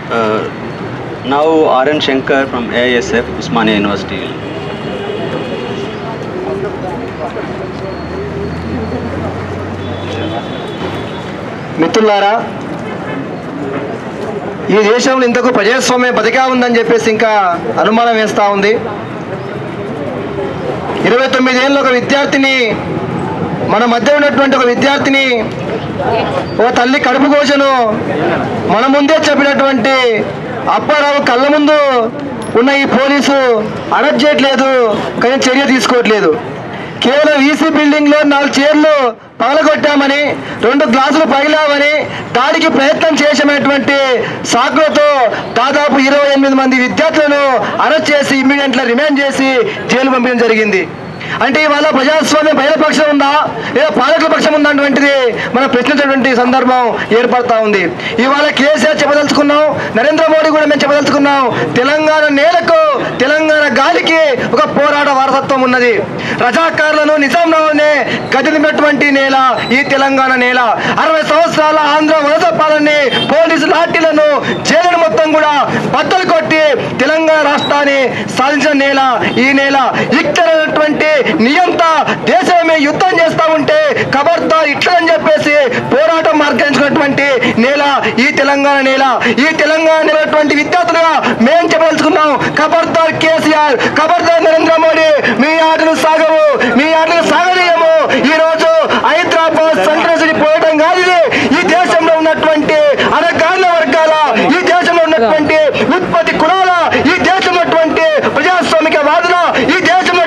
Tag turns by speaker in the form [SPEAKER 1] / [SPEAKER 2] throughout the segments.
[SPEAKER 1] Now R.N. Shankar from AISF, Osmania University.
[SPEAKER 2] మిత్రులారా, ఈ దేశంలో ఇంతకు ప్రజాస్వామ్యం బతికా ఉందని చెప్పేసి ఇంకా అనుమానం వేస్తూ ఉంది. 29 ఏళ్ళ ఒక విద్యార్థిని, మన మధ్య ఉన్నటువంటి ఒక విద్యార్థిని, ఓ తల్లి కడుపు కోసను మన ముందే చెప్పినటువంటి అప్పారావు కళ్ళ ముందు ఉన్న ఈ పోలీసు అరెస్ట్ చేయట్లేదు, కానీ చర్య తీసుకోవట్లేదు. కేవలం ఈసీ బిల్డింగ్లో 4 చైర్లు పగలగొట్టామని, 2 గ్లాసులు పగిలామని దాడికి ప్రయత్నం చేసినటువంటి సాకులతో దాదాపు 28 మంది విద్యార్థులను అరెస్ట్ చేసి ఇమ్మీడియట్గా రిమాండ్ చేసి జైలు పంపించడం జరిగింది. అంటే ఇవాళ ప్రజాస్వామ్యం బయట పక్షం ఉందా లేదా పాలకుల పక్షం ఉందా అటువంటిది మనం ప్రశ్నించేటువంటి సందర్భం ఏర్పడతా ఉంది. ఇవాళ కేసీఆర్ చెప్పదలుచుకున్నాం, నరేంద్ర మోడీ కూడా మేము చెప్పదలుచుకున్నాం, తెలంగాణ నేలకు, తెలంగాణ గాలికి ఒక పోరాట వారసత్వం ఉన్నది. రజాకారులను నిజాంలోనే గదిలినటువంటి నేల ఈ తెలంగాణ నేల. 60 సంవత్సరాల ఆంధ్ర వలస పాలనని, పోలీసు లాఠీలను, జైలును మొత్తం కూడా బద్దలు కొట్టి తెలంగాణ రాష్ట్రాన్ని సాధించిన నేల ఈ నేల. ఇక్కడ నియంత దేశమే యుద్ధం చేస్తా ఉంటే ఖబర్దార్ ఇట్లని చెప్పేసి పోరాటం మార్గంచుకున్నటువంటి నేల ఈ తెలంగాణ నేల. ఈ తెలంగాణ నేలటువంటి విద్యార్థులుగా మేం చెప్పదలుచుకున్నాం, ఖబర్దార్ కేసీఆర్, ఖబర్దార్ నరేంద్ర మోడీ, మీ ఆటలు సాగవు, మీ ఆటలు సాగనీయము. ఈ రోజు హైదరాబాద్ సంట్రసిటీ పోవడం కాదు, ఈ దేశంలో ఉన్నటువంటి అరగాన వర్గాల, ఈ దేశంలో ఉన్నటువంటి ఉత్పత్తి కులాల, ఈ దేశంలో ఉన్నటువంటి ప్రజాస్వామిక వాదుల, ఈ దేశంలో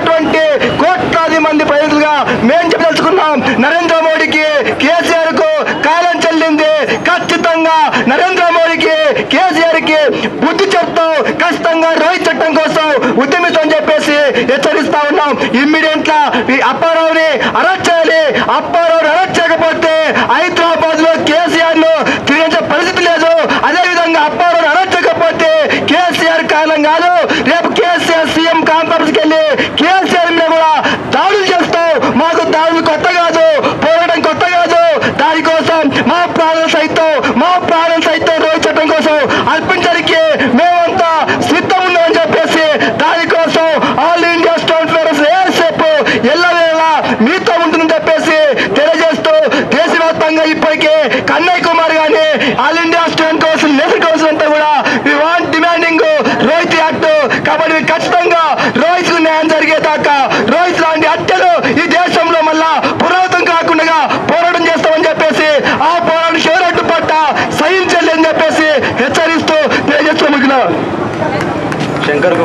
[SPEAKER 2] కోట్లాది మంది ప్రజలుగా మేము చెప్పదలుచుకున్నాం. నరేంద్ర మోడీకి, కేసీఆర్ కు కాలం చెల్లింది. ఖచ్చితంగా నరేంద్ర మోడీకి, కేసీఆర్ కి బుద్ధి చెప్తాం. ఖచ్చితంగా రోహిత్ చట్టం కోసం ఉద్యమిస్తామని చెప్పేసి హెచ్చరిస్తా ఉన్నాం. ఇమ్మీడియట్ గా అప్పారావుని అరెస్ట్ చేయాలి. అప్పారావుని అరెస్ట్ చేయకపోతే హైదరాబాద్ లో కేసీఆర్ ను తిరిగించే పరిస్థితి లేదు. అదేవిధంగా అప్పారావుని అరెస్ట్ చేయకపోతే కేసీఆర్ కాలం కాదు, రేపు కేసీఆర్ సీఎం కాన్ఫరెన్స్ కి వెళ్ళి కేసీఆర్ మీద కూడా దాడులు చేస్తాం. మాకు దాడులు కొత్త కాదు, పోరాటం కొత్త కాదు. దానికోసం మా ప్రాణాలు సైతం రోహిత్ చట్టం కోసం అర్పించడానికి మేమంతా సిద్ధం ఉన్నామని చెప్పేసి దానికోసం all India students federation AISF ఎల్లవేళలా మీతో ఉంటుందని చెప్పేసి తెలియజేస్తూ దేశవ్యాప్తంగా ఇప్పటికే కన్నయ్య కుమార్ గాని, all India student council, national council అంతా కూడా we want demanding Rohith act. కాబట్టి ఖచ్చితంగా రోహిత్ న్యాయం జరిగేదాకా రోహిత్ లాంటి హత్యలు ఈ దేశంలో మళ్ళా పురాతనం కాకుండా పోరాటం చేస్తామని చెప్పేసి ఆ పోరాటం షేరట్టు పట్ట సహించలేదని చెప్పేసి హెచ్చరిస్తూ తెలియజేస్తూ
[SPEAKER 1] శంకర్